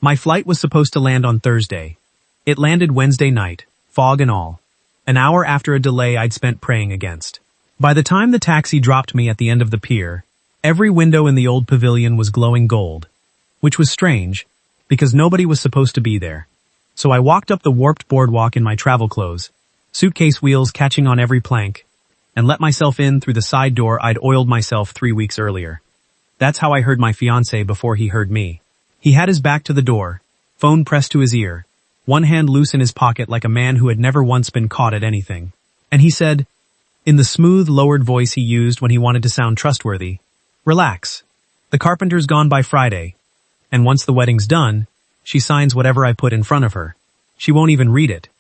My flight was supposed to land on Thursday. It landed Wednesday night, fog and all. An hour after a delay I'd spent praying against. By the time the taxi dropped me at the end of the pier, every window in the old pavilion was glowing gold. Which was strange, because nobody was supposed to be there. So I walked up the warped boardwalk in my travel clothes, suitcase wheels catching on every plank, and let myself in through the side door I'd oiled myself 3 weeks earlier. That's how I heard my fiancé before he heard me. He had his back to the door, phone pressed to his ear, one hand loose in his pocket like a man who had never once been caught at anything. And he said, in the smooth, lowered voice he used when he wanted to sound trustworthy, "Relax. The carpenter's gone by Friday. And once the wedding's done, she signs whatever I put in front of her. She won't even read it."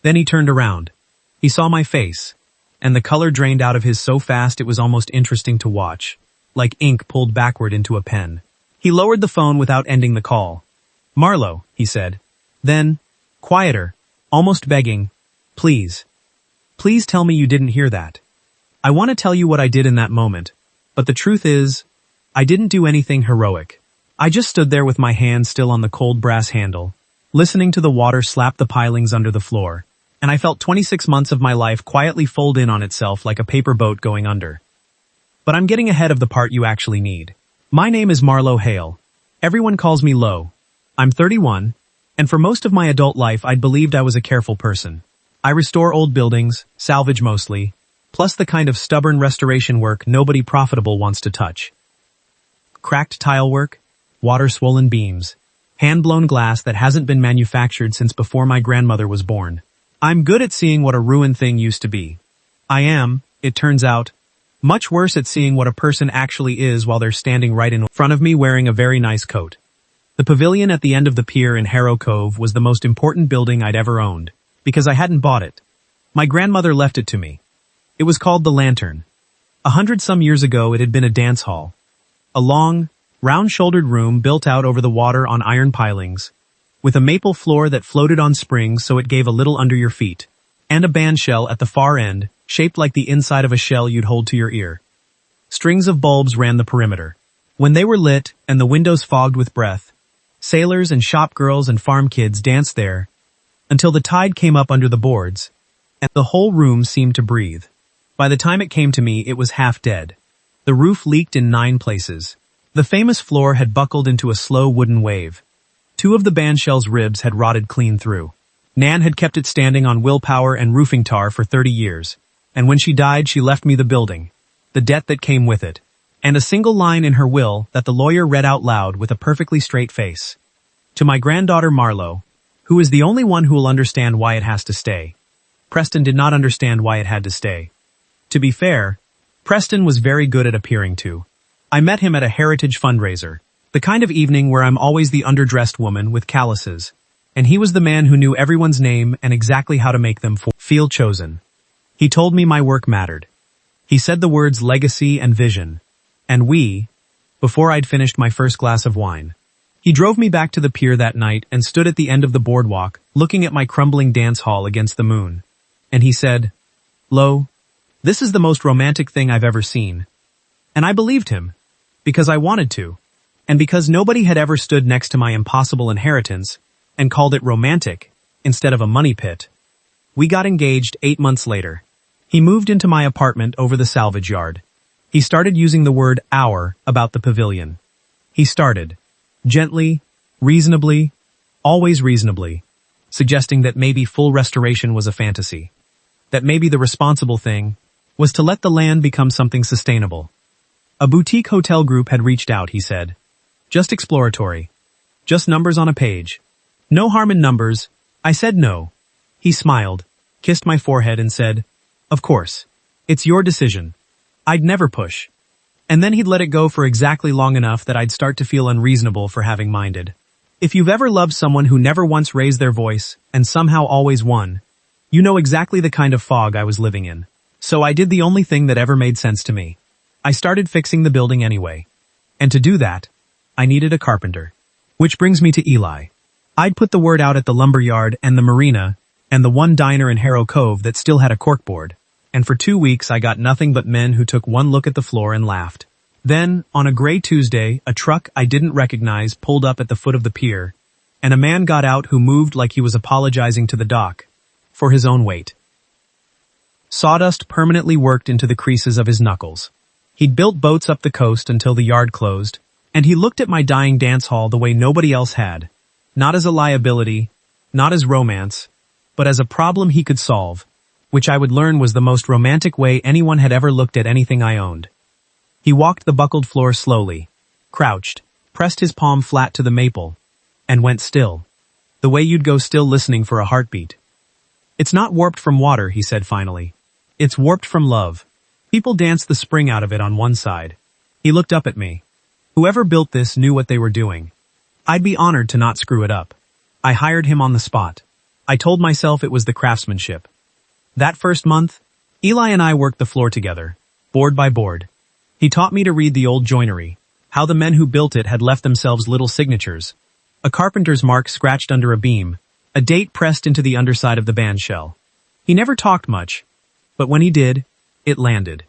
Then he turned around. He saw my face, and the color drained out of his so fast it was almost interesting to watch, like ink pulled backward into a pen. He lowered the phone without ending the call. "Marlo," he said. Then, quieter, almost begging, "Please. Please tell me you didn't hear that. I want to tell you what I did in that moment, but the truth is, I didn't do anything heroic. I just stood there with my hand still on the cold brass handle, listening to the water slap the pilings under the floor, and I felt 26 months of my life quietly fold in on itself like a paper boat going under. But I'm getting ahead of the part you actually need. My name is Marlo Hale. Everyone calls me Lo. I'm 31, and for most of my adult life I'd believed I was a careful person. I restore old buildings, salvage mostly, plus the kind of stubborn restoration work nobody profitable wants to touch. Cracked tile work, water-swollen beams, hand-blown glass that hasn't been manufactured since before my grandmother was born. I'm good at seeing what a ruined thing used to be. I am, it turns out, much worse at seeing what a person actually is while they're standing right in front of me wearing a very nice coat. The pavilion at the end of the pier in Harrow Cove was the most important building I'd ever owned, because I hadn't bought it. My grandmother left it to me. It was called the Lantern. 100-some years ago it had been a dance hall. A long, round-shouldered room built out over the water on iron pilings, with a maple floor that floated on springs so it gave a little under your feet, and a bandshell at the far end, shaped like the inside of a shell you'd hold to your ear. Strings of bulbs ran the perimeter. When they were lit and the windows fogged with breath, sailors and shop girls and farm kids danced there until the tide came up under the boards, and the whole room seemed to breathe. By the time it came to me, it was half dead. The roof leaked in 9 places. The famous floor had buckled into a slow wooden wave. 2 of the bandshell's ribs had rotted clean through. Nan had kept it standing on willpower and roofing tar for 30 years, and when she died she left me the building, the debt that came with it, and a single line in her will that the lawyer read out loud with a perfectly straight face. To my granddaughter Marlo, who is the only one who will understand why it has to stay. Preston did not understand why it had to stay. To be fair, Preston was very good at appearing to. I met him at a heritage fundraiser, the kind of evening where I'm always the underdressed woman with calluses, and he was the man who knew everyone's name and exactly how to make them feel chosen. He told me my work mattered. He said the words legacy and vision, and before I'd finished my first glass of wine. He drove me back to the pier that night and stood at the end of the boardwalk, looking at my crumbling dance hall against the moon. And he said, "Lo, this is the most romantic thing I've ever seen." And I believed him, because I wanted to, and because nobody had ever stood next to my impossible inheritance and called it romantic instead of a money pit. We got engaged 8 months later. He moved into my apartment over the salvage yard. He started using the word "our" about the pavilion. He started, gently, reasonably, always reasonably, suggesting that maybe full restoration was a fantasy. That maybe the responsible thing was to let the land become something sustainable. A boutique hotel group had reached out, he said. Just exploratory. Just numbers on a page. No harm in numbers. I said no. He smiled, kissed my forehead and said, "Of course. It's your decision." I'd never push. And then he'd let it go for exactly long enough that I'd start to feel unreasonable for having minded. If you've ever loved someone who never once raised their voice and somehow always won, you know exactly the kind of fog I was living in. So I did the only thing that ever made sense to me. I started fixing the building anyway. And to do that, I needed a carpenter. Which brings me to Eli. I'd put the word out at the lumberyard and the marina and the one diner in Harrow Cove that still had a corkboard. And for 2 weeks I got nothing but men who took one look at the floor and laughed. Then, on a gray Tuesday, a truck I didn't recognize pulled up at the foot of the pier, and a man got out who moved like he was apologizing to the dock for his own weight. Sawdust permanently worked into the creases of his knuckles. He'd built boats up the coast until the yard closed, and he looked at my dying dance hall the way nobody else had. Not as a liability, not as romance, but as a problem he could solve, which I would learn was the most romantic way anyone had ever looked at anything I owned. He walked the buckled floor slowly, crouched, pressed his palm flat to the maple, and went still. The way you'd go still listening for a heartbeat. It's not warped from water, he said finally. It's warped from love. People danced the spring out of it on one side. He looked up at me. Whoever built this knew what they were doing. I'd be honored to not screw it up. I hired him on the spot. I told myself it was the craftsmanship. That first month, Eli and I worked the floor together, board by board. He taught me to read the old joinery, how the men who built it had left themselves little signatures. A carpenter's mark scratched under a beam, a date pressed into the underside of the band shell. He never talked much, but when he did, it landed.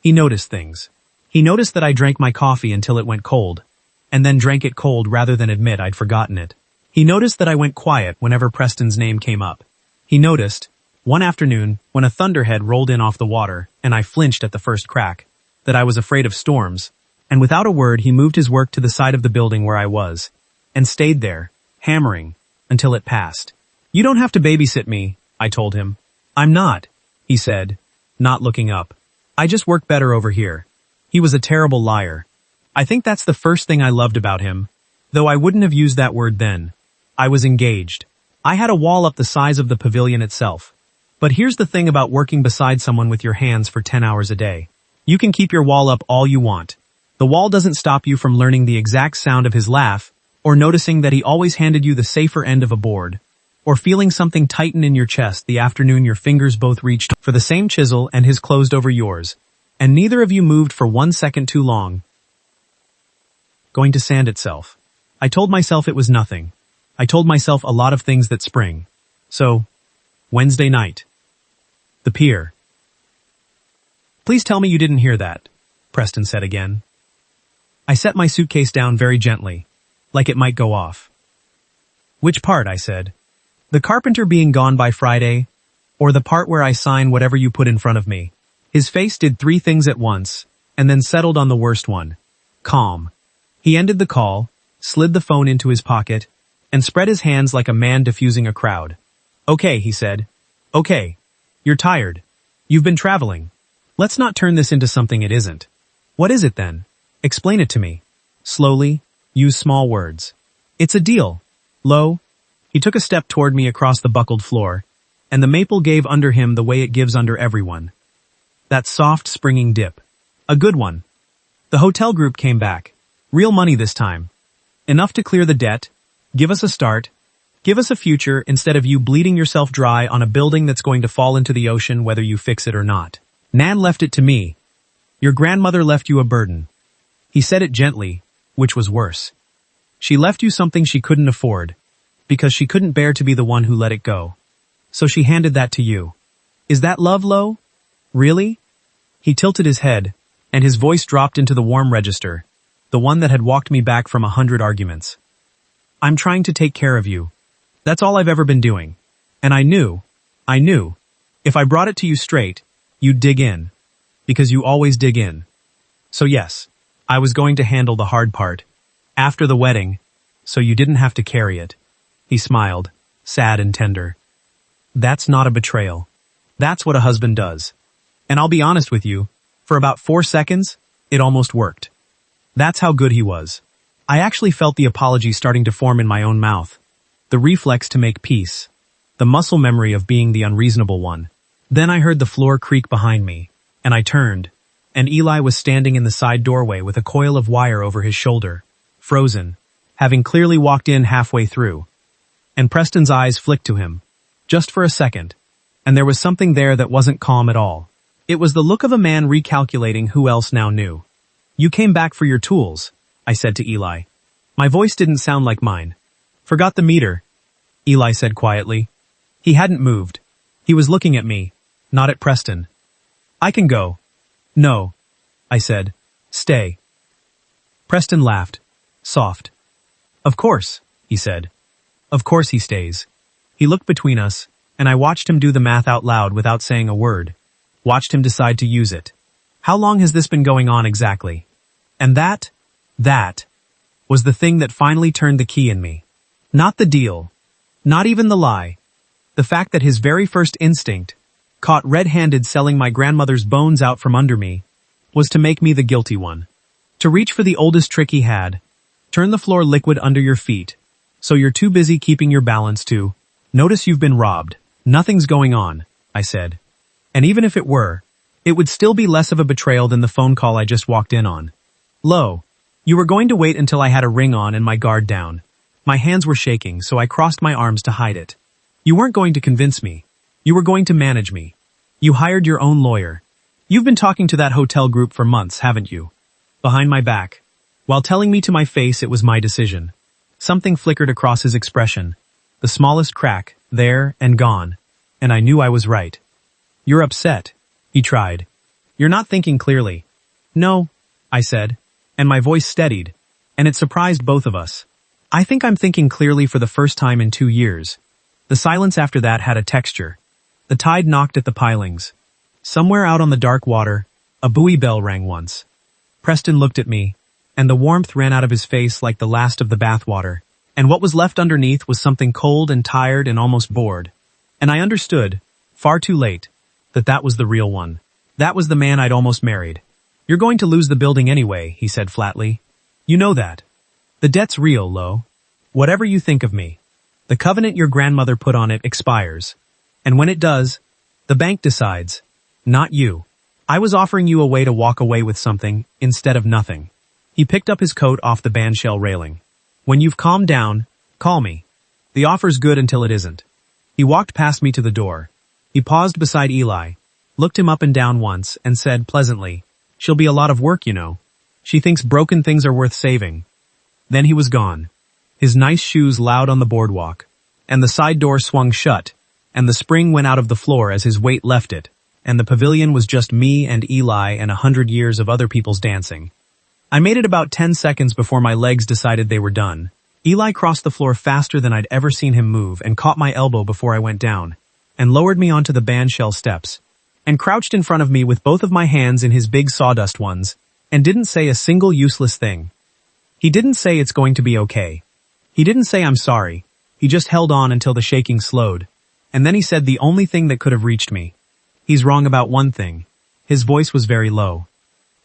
He noticed things. He noticed that I drank my coffee until it went cold, and then drank it cold rather than admit I'd forgotten it. He noticed that I went quiet whenever Preston's name came up. He noticed, one afternoon, when a thunderhead rolled in off the water and I flinched at the first crack, that I was afraid of storms, and without a word he moved his work to the side of the building where I was, and stayed there, hammering, until it passed. You don't have to babysit me, I told him. I'm not, he said, not looking up. I just work better over here. He was a terrible liar. I think that's the first thing I loved about him, though I wouldn't have used that word then. I was engaged. I had a wall up the size of the pavilion itself. But here's the thing about working beside someone with your hands for 10 hours a day. You can keep your wall up all you want. The wall doesn't stop you from learning the exact sound of his laugh, or noticing that he always handed you the safer end of a board, or feeling something tighten in your chest the afternoon your fingers both reached for the same chisel and his closed over yours, and neither of you moved for 1 second too long. Going to sand itself. I told myself it was nothing. I told myself a lot of things that spring. So, Wednesday night. The pier. Please tell me you didn't hear that, Preston said again. I set my suitcase down very gently, like it might go off. Which part, I said. The carpenter being gone by Friday, or the part where I sign whatever you put in front of me? His face did 3 things at once, and then settled on the worst one. Calm. He ended the call, slid the phone into his pocket, and spread his hands like a man diffusing a crowd. Okay, he said. Okay. You're tired. You've been traveling. Let's not turn this into something it isn't. What is it then? Explain it to me. Slowly, use small words. It's a deal. Lo. He took a step toward me across the buckled floor, and the maple gave under him the way it gives under everyone. That soft, springing dip. A good one. The hotel group came back. Real money this time. Enough to clear the debt, give us a start, give us a future instead of you bleeding yourself dry on a building that's going to fall into the ocean whether you fix it or not. Nan left it to me. Your grandmother left you a burden. He said it gently, which was worse. She left you something she couldn't afford, because she couldn't bear to be the one who let it go. So she handed that to you. Is that love, Lo? Really? He tilted his head, and his voice dropped into the warm register, the one that had walked me back from 100 arguments. I'm trying to take care of you. That's all I've ever been doing. And I knew, if I brought it to you straight, you'd dig in. Because you always dig in. So yes, I was going to handle the hard part. After the wedding, so you didn't have to carry it. He smiled, sad and tender. That's not a betrayal. That's what a husband does. And I'll be honest with you, for about 4 seconds, it almost worked. That's how good he was. I actually felt the apology starting to form in my own mouth. The reflex to make peace. The muscle memory of being the unreasonable one. Then I heard the floor creak behind me, and I turned, and Eli was standing in the side doorway with a coil of wire over his shoulder, frozen, having clearly walked in halfway through. And Preston's eyes flicked to him, just for a second, and there was something there that wasn't calm at all. It was the look of a man recalculating who else now knew. You came back for your tools, I said to Eli. My voice didn't sound like mine. Forgot the meter, Eli said quietly. He hadn't moved. He was looking at me, not at Preston. I can go. No, I said. Stay. Preston laughed. Soft. Of course, he said. Of course he stays. He looked between us, and I watched him do the math out loud without saying a word. Watched him decide to use it. How long has this been going on exactly? And that was the thing that finally turned the key in me. Not the deal. Not even the lie. The fact that his very first instinct, caught red-handed selling my grandmother's bones out from under me, was to make me the guilty one. To reach for the oldest trick he had, turn the floor liquid under your feet, so you're too busy keeping your balance to notice you've been robbed. Nothing's going on, I said. And even if it were, it would still be less of a betrayal than the phone call I just walked in on. Lo, you were going to wait until I had a ring on and my guard down. My hands were shaking, so I crossed my arms to hide it. You weren't going to convince me. You were going to manage me. You hired your own lawyer. You've been talking to that hotel group for months, haven't you? Behind my back, while telling me to my face it was my decision. Something flickered across his expression. The smallest crack, there and gone. And I knew I was right. You're upset, he tried. You're not thinking clearly. No, I said, and my voice steadied, and it surprised both of us. I think I'm thinking clearly for the first time in 2 years. The silence after that had a texture. The tide knocked at the pilings. Somewhere out on the dark water, a buoy bell rang once. Preston looked at me, and the warmth ran out of his face like the last of the bathwater, and what was left underneath was something cold and tired and almost bored. And I understood, far too late, that was the real one. That was the man I'd almost married. You're going to lose the building anyway, he said flatly. You know that. The debt's real, Lo. Whatever you think of me. The covenant your grandmother put on it expires. And when it does, the bank decides. Not you. I was offering you a way to walk away with something, instead of nothing. He picked up his coat off the bandshell railing. When you've calmed down, call me. The offer's good until it isn't. He walked past me to the door. He paused beside Eli, looked him up and down once, and said pleasantly, She'll be a lot of work, you know. She thinks broken things are worth saving. Then he was gone. His nice shoes loud on the boardwalk, and the side door swung shut, and the spring went out of the floor as his weight left it, and the pavilion was just me and Eli and 100 years of other people's dancing. I made it about 10 seconds before my legs decided they were done. Eli crossed the floor faster than I'd ever seen him move and caught my elbow before I went down, and lowered me onto the bandshell steps, and crouched in front of me with both of my hands in his big sawdust ones, and didn't say a single useless thing. He didn't say it's going to be okay. He didn't say I'm sorry. He just held on until the shaking slowed. And then he said the only thing that could have reached me. He's wrong about one thing. His voice was very low.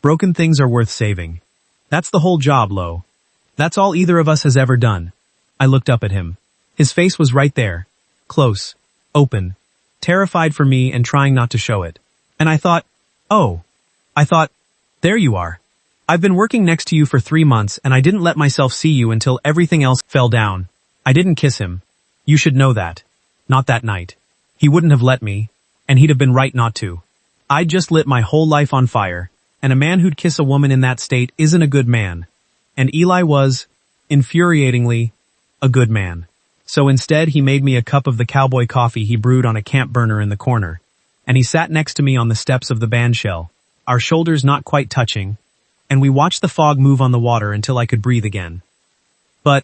Broken things are worth saving. That's the whole job, Lo. That's all either of us has ever done. I looked up at him. His face was right there. Close. Open. Terrified for me and trying not to show it. And I thought, there you are. I've been working next to you for 3 months and I didn't let myself see you until everything else fell down. I didn't kiss him. You should know that. Not that night. He wouldn't have let me, and he'd have been right not to. I'd just lit my whole life on fire, and a man who'd kiss a woman in that state isn't a good man. And Eli was, infuriatingly, a good man. So instead he made me a cup of the cowboy coffee he brewed on a camp burner in the corner, and he sat next to me on the steps of the bandshell, our shoulders not quite touching, and we watched the fog move on the water until I could breathe again. But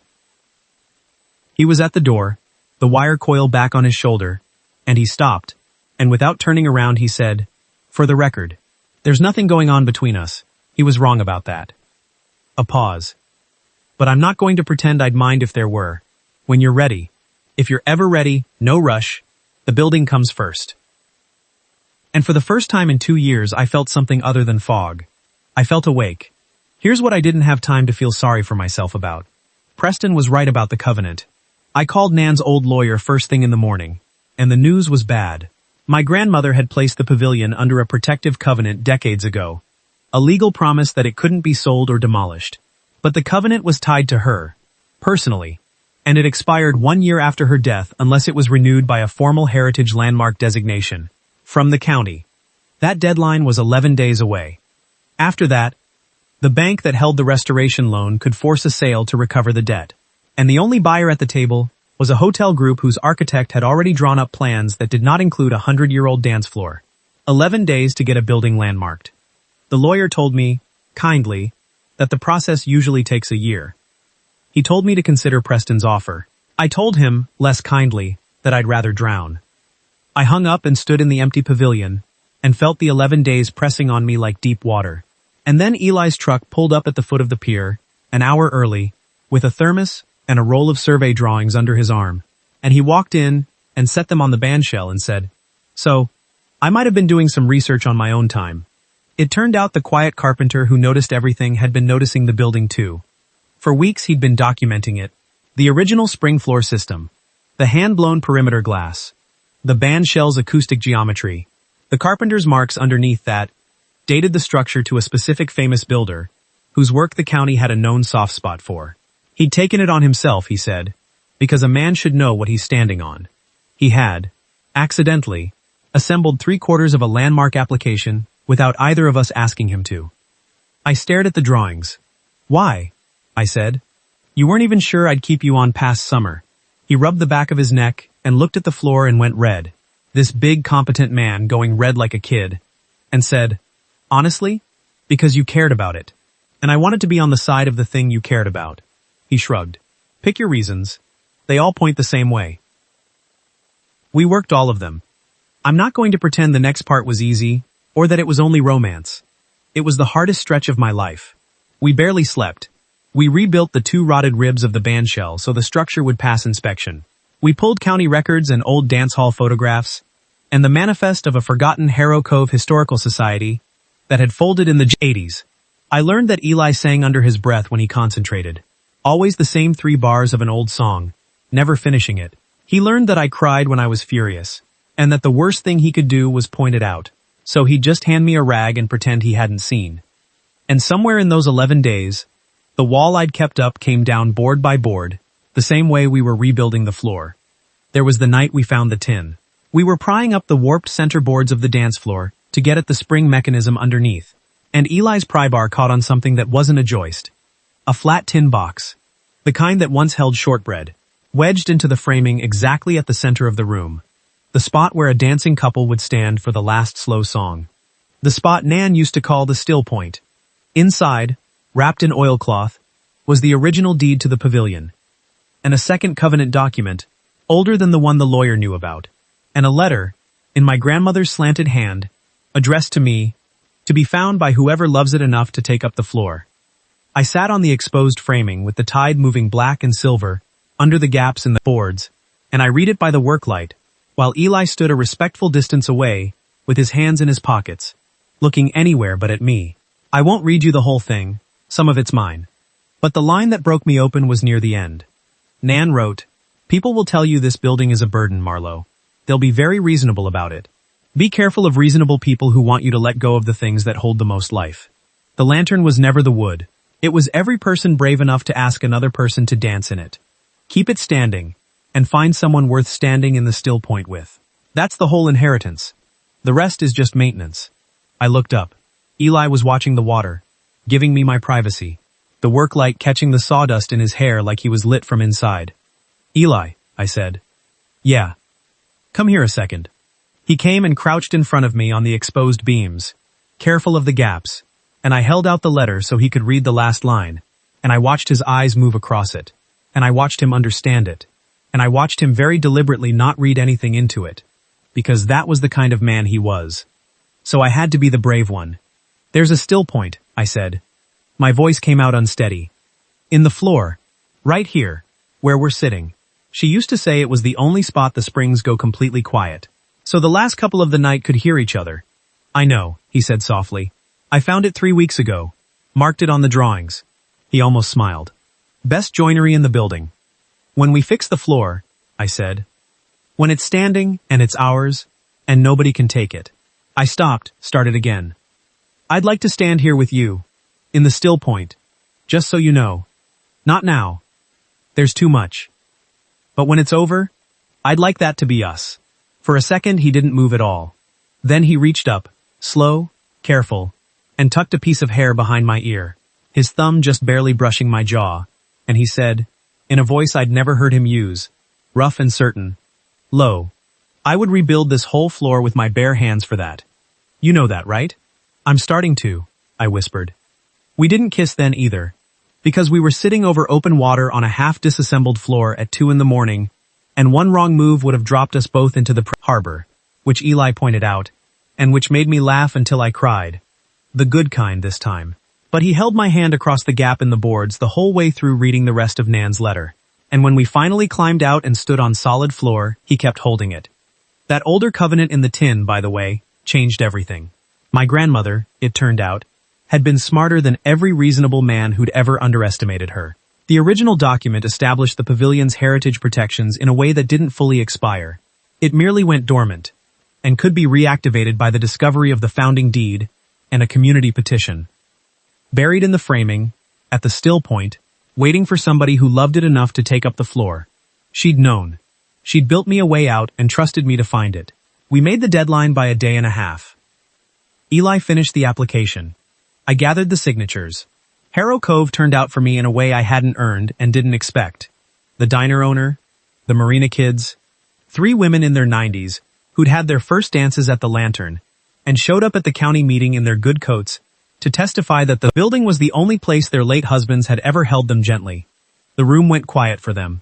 he was at the door, the wire coil back on his shoulder, and he stopped, and without turning around he said, For the record, there's nothing going on between us. He was wrong about that. A pause. But I'm not going to pretend I'd mind if there were. When you're ready. If you're ever ready, no rush. The building comes first. And for the first time in 2 years I felt something other than fog. I felt awake. Here's what I didn't have time to feel sorry for myself about. Preston was right about the covenant. I called Nan's old lawyer first thing in the morning, and the news was bad. My grandmother had placed the pavilion under a protective covenant decades ago, a legal promise that it couldn't be sold or demolished. But the covenant was tied to her, personally, and it expired 1 year after her death unless it was renewed by a formal heritage landmark designation from the county. That deadline was 11 days away. After that, the bank that held the restoration loan could force a sale to recover the debt. And the only buyer at the table was a hotel group whose architect had already drawn up plans that did not include a 100-year-old dance floor. 11 days to get a building landmarked. The lawyer told me, kindly, that the process usually takes a year. He told me to consider Preston's offer, I told him, less kindly, that I'd rather drown. I hung up and stood in the empty pavilion, and felt the 11 days pressing on me like deep water. And then Eli's truck pulled up at the foot of the pier, an hour early, with a thermos and a roll of survey drawings under his arm. And he walked in and set them on the bandshell and said, "So, I might have been doing some research on my own time." It turned out the quiet carpenter who noticed everything had been noticing the building too. For weeks he'd been documenting it. The original spring floor system, the hand-blown perimeter glass, the bandshell's acoustic geometry, the carpenter's marks underneath that dated the structure to a specific famous builder, whose work the county had a known soft spot for. He'd taken it on himself, he said, because a man should know what he's standing on. He had, accidentally, assembled 3/4 of a landmark application without either of us asking him to. I stared at the drawings. "Why?" I said. "You weren't even sure I'd keep you on past summer." He rubbed the back of his neck and looked at the floor and went red. This big, competent man going red like a kid, and said, "Honestly, because you cared about it. And I wanted to be on the side of the thing you cared about." He shrugged. "Pick your reasons. They all point the same way." We worked all of them. I'm not going to pretend the next part was easy, or that it was only romance. It was the hardest stretch of my life. We barely slept. We rebuilt the 2 rotted ribs of the bandshell so the structure would pass inspection. We pulled county records and old dance hall photographs, and the manifest of a forgotten Harrow Cove Historical Society that had folded in the 80s. I learned that Eli sang under his breath when he concentrated. Always the same 3 bars of an old song, never finishing it. He learned that I cried when I was furious, and that the worst thing he could do was point it out. So he'd just hand me a rag and pretend he hadn't seen. And somewhere in those 11 days, the wall I'd kept up came down board by board, the same way we were rebuilding the floor. There was the night we found the tin. We were prying up the warped center boards of the dance floor to get at the spring mechanism underneath, and Eli's pry bar caught on something that wasn't a joist. A flat tin box. The kind that once held shortbread, wedged into the framing exactly at the center of the room. The spot where a dancing couple would stand for the last slow song. The spot Nan used to call the still point. Inside, wrapped in oilcloth, was the original deed to the pavilion. And a second covenant document, older than the one the lawyer knew about. And a letter, in my grandmother's slanted hand, addressed to me, to be found by whoever loves it enough to take up the floor. I sat on the exposed framing with the tide moving black and silver under the gaps in the boards, and I read it by the work light, while Eli stood a respectful distance away, with his hands in his pockets, looking anywhere but at me. I won't read you the whole thing, some of it's mine. But the line that broke me open was near the end. Nan wrote, "People will tell you this building is a burden, Marlowe. They'll be very reasonable about it. Be careful of reasonable people who want you to let go of the things that hold the most life. The lantern was never the wood. It was every person brave enough to ask another person to dance in it. Keep it standing, and find someone worth standing in the still point with. That's the whole inheritance. The rest is just maintenance." I looked up. Eli was watching the water, giving me my privacy, the work light catching the sawdust in his hair like he was lit from inside. "Eli," I said. "Yeah. Come here a second." He came and crouched in front of me on the exposed beams, careful of the gaps, and I held out the letter so he could read the last line, and I watched his eyes move across it, and I watched him understand it, and I watched him very deliberately not read anything into it, because that was the kind of man he was. So I had to be the brave one. "There's a still point," I said. My voice came out unsteady. "In the floor. Right here, where we're sitting." She used to say it was the only spot the springs go completely quiet, so the last couple of the night could hear each other. "I know," he said softly. "I found it 3 weeks ago. Marked it on the drawings." He almost smiled. "Best joinery in the building." "When we fix the floor," I said. "When it's standing, and it's ours, and nobody can take it." I stopped, started again. "I'd like to stand here with you, in the still point, just so you know. Not now. There's too much. But when it's over, I'd like that to be us." For a second he didn't move at all. Then he reached up, slow, careful, and tucked a piece of hair behind my ear, his thumb just barely brushing my jaw, and he said, in a voice I'd never heard him use, rough and certain, "Lo, I would rebuild this whole floor with my bare hands for that. You know that, right?" "I'm starting to," I whispered. We didn't kiss then either. Because we were sitting over open water on a half-disassembled floor at 2 in the morning, and one wrong move would have dropped us both into the harbor, which Eli pointed out, and which made me laugh until I cried. The good kind this time. But he held my hand across the gap in the boards the whole way through reading the rest of Nan's letter. And when we finally climbed out and stood on solid floor, he kept holding it. That older covenant in the tin, by the way, changed everything. My grandmother, it turned out, had been smarter than every reasonable man who'd ever underestimated her. The original document established the pavilion's heritage protections in a way that didn't fully expire. It merely went dormant, and could be reactivated by the discovery of the founding deed and a community petition. Buried in the framing, at the still point, waiting for somebody who loved it enough to take up the floor. She'd known. She'd built me a way out and trusted me to find it. We made the deadline by a day and a half. Eli finished the application. I gathered the signatures. Harrow Cove turned out for me in a way I hadn't earned and didn't expect. The diner owner, the marina kids, 3 women in their 90s who'd had their first dances at the Lantern and showed up at the county meeting in their good coats to testify that the building was the only place their late husbands had ever held them gently. The room went quiet for them.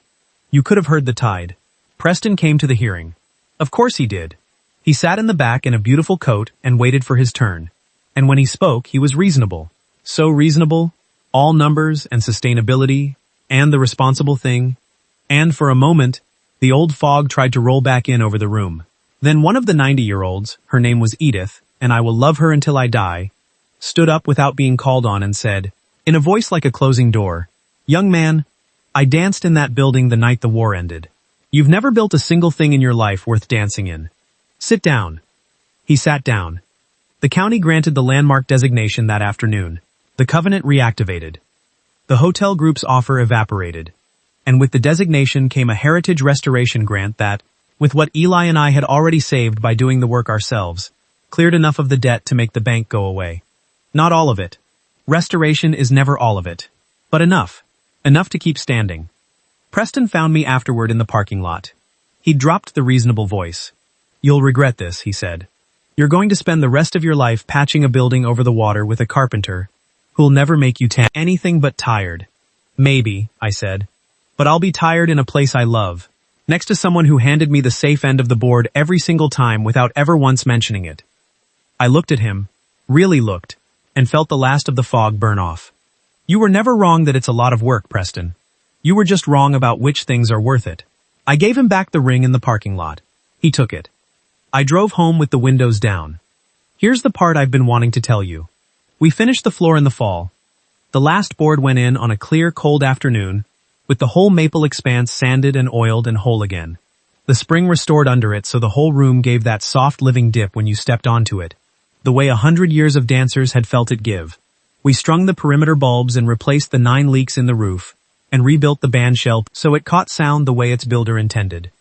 You could have heard the tide. Preston came to the hearing. Of course he did. He sat in the back in a beautiful coat and waited for his turn. And when he spoke, he was reasonable. So reasonable. All numbers and sustainability, and the responsible thing. And for a moment, the old fog tried to roll back in over the room. Then one of the 90-year-olds, her name was Edith, and I will love her until I die, stood up without being called on and said, in a voice like a closing door, "Young man, I danced in that building the night the war ended. You've never built a single thing in your life worth dancing in. Sit down." He sat down. The county granted the landmark designation that afternoon. The covenant reactivated. The hotel group's offer evaporated. And with the designation came a heritage restoration grant that, with what Eli and I had already saved by doing the work ourselves, cleared enough of the debt to make the bank go away. Not all of it. Restoration is never all of it. But enough. Enough to keep standing. Preston found me afterward in the parking lot. He dropped the reasonable voice. "You'll regret this," he said. "You're going to spend the rest of your life patching a building over the water with a carpenter who'll never make you anything but tired." "Maybe," I said. "But I'll be tired in a place I love, next to someone who handed me the safe end of the board every single time without ever once mentioning it." I looked at him, really looked, and felt the last of the fog burn off. "You were never wrong that it's a lot of work, Preston. You were just wrong about which things are worth it." I gave him back the ring in the parking lot. He took it. I drove home with the windows down. Here's the part I've been wanting to tell you. We finished the floor in the fall. The last board went in on a clear, cold afternoon, with the whole maple expanse sanded and oiled and whole again. The spring restored under it so the whole room gave that soft living dip when you stepped onto it, the way 100 years of dancers had felt it give. We strung the perimeter bulbs and replaced the 9 leaks in the roof, and rebuilt the band shell so it caught sound the way its builder intended.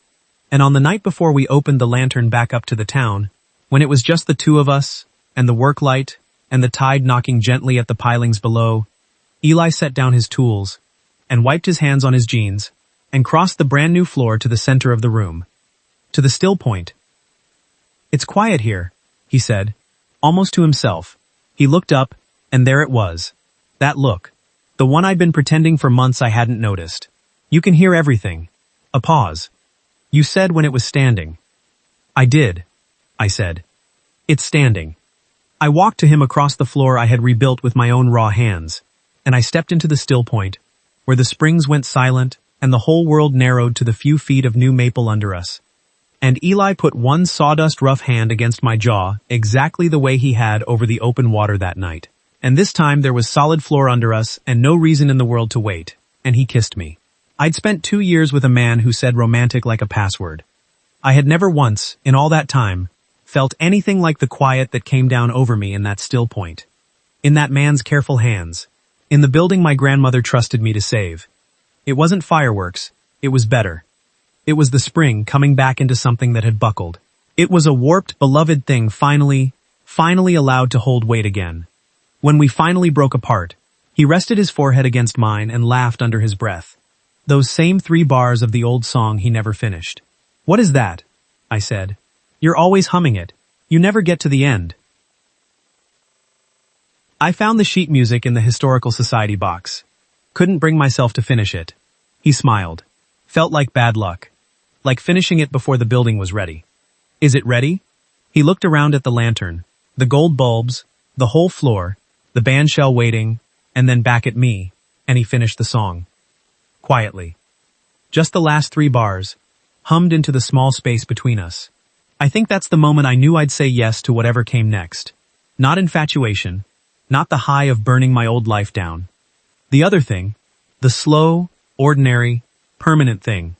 And on the night before we opened the Lantern back up to the town, when it was just the 2 of us, and the work light, and the tide knocking gently at the pilings below, Eli set down his tools, and wiped his hands on his jeans, and crossed the brand new floor to the center of the room. To the still point. "It's quiet here," he said, almost to himself. He looked up, and there it was. That look. The one I'd been pretending for months I hadn't noticed. "You can hear everything." A pause. "You said when it was standing." "I did," I said. "It's standing." I walked to him across the floor I had rebuilt with my own raw hands, and I stepped into the still point, where the springs went silent and the whole world narrowed to the few feet of new maple under us. And Eli put one sawdust rough hand against my jaw exactly the way he had over the open water that night. And this time there was solid floor under us and no reason in the world to wait, and he kissed me. I'd spent 2 years with a man who said romantic like a password. I had never once, in all that time, felt anything like the quiet that came down over me in that still point. In that man's careful hands. In the building my grandmother trusted me to save. It wasn't fireworks. It was better. It was the spring coming back into something that had buckled. It was a warped, beloved thing finally allowed to hold weight again. When we finally broke apart, he rested his forehead against mine and laughed under his breath. Those same 3 bars of the old song he never finished. "What is that?" I said. "You're always humming it. You never get to the end." I found the sheet music in the Historical Society box. couldn't bring myself to finish it. He smiled. Felt like bad luck. Like finishing it before the building was ready. Is it ready? He looked around at the lantern, the gold bulbs, the whole floor, the bandshell waiting, and then back at me, and he finished the song. Quietly. Just the last 3 bars, hummed into the small space between us. I think that's the moment I knew I'd say yes to whatever came next. Not infatuation, not the high of burning my old life down. The other thing, the slow, ordinary, permanent thing.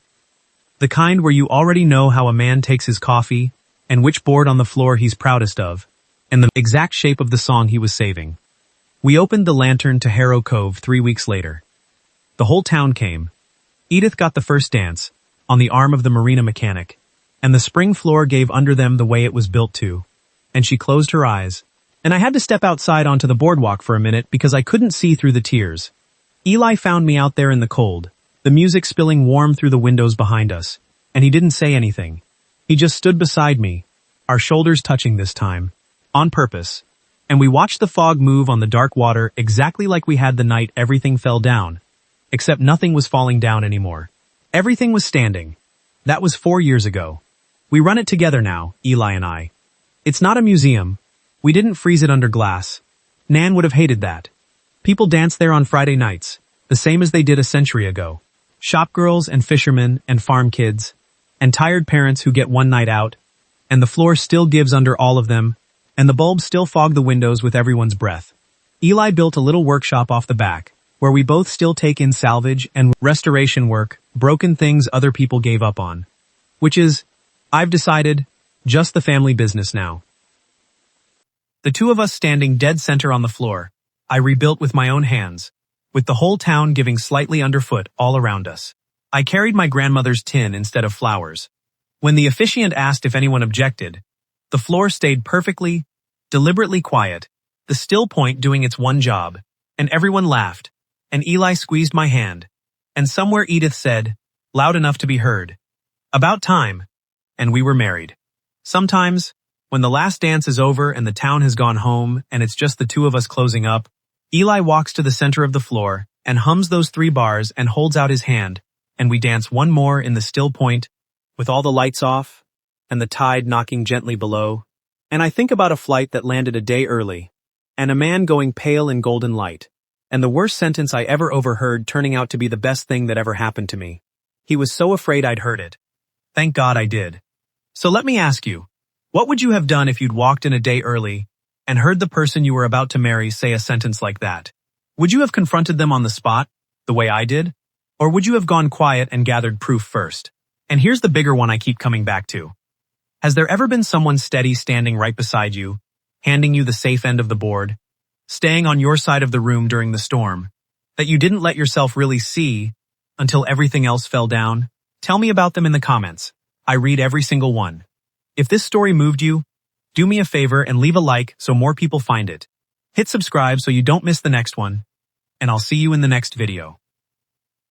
The kind where you already know how a man takes his coffee, and which board on the floor he's proudest of, and the exact shape of the song he was saving. We opened the lantern to Harrow Cove 3 weeks later. The whole town came. Edith got the first dance, on the arm of the marina mechanic, and the spring floor gave under them the way it was built to. And she closed her eyes, and I had to step outside onto the boardwalk for a minute because I couldn't see through the tears. Eli found me out there in the cold, the music spilling warm through the windows behind us, and he didn't say anything. He just stood beside me, our shoulders touching this time, on purpose, and we watched the fog move on the dark water exactly like we had the night everything fell down, except nothing was falling down anymore. Everything was standing. That was 4 years ago. We run it together now, Eli and I. It's not a museum. We didn't freeze it under glass. Nan would have hated that. People dance there on Friday nights, the same as they did a century ago. Shopgirls and fishermen and farm kids, and tired parents who get one night out, and the floor still gives under all of them, and the bulbs still fog the windows with everyone's breath. Eli built a little workshop off the back, where we both still take in salvage and restoration work, broken things other people gave up on. Which is, I've decided, just the family business now. The two of us standing dead center on the floor, I rebuilt with my own hands, with the whole town giving slightly underfoot all around us. I carried my grandmother's tin instead of flowers. When the officiant asked if anyone objected, the floor stayed perfectly, deliberately quiet, the still point doing its one job, and everyone laughed, and Eli squeezed my hand, and somewhere Edith said, loud enough to be heard, "About time," and we were married. Sometimes, when the last dance is over and the town has gone home and it's just the two of us closing up, Eli walks to the center of the floor and hums those 3 bars and holds out his hand, and we dance one more in the still point, with all the lights off, and the tide knocking gently below, and I think about a flight that landed a day early, and a man going pale in golden light, and the worst sentence I ever overheard turning out to be the best thing that ever happened to me. He was so afraid I'd heard it. Thank God I did. So let me ask you, what would you have done if you'd walked in a day early and heard the person you were about to marry say a sentence like that? Would you have confronted them on the spot, the way I did? Or would you have gone quiet and gathered proof first? And here's the bigger one I keep coming back to. Has there ever been someone steady standing right beside you, handing you the safe end of the board, staying on your side of the room during the storm, that you didn't let yourself really see until everything else fell down? Tell me about them in the comments. I read every single one. If this story moved you, do me a favor and leave a like so more people find it. Hit subscribe so you don't miss the next one, and I'll see you in the next video.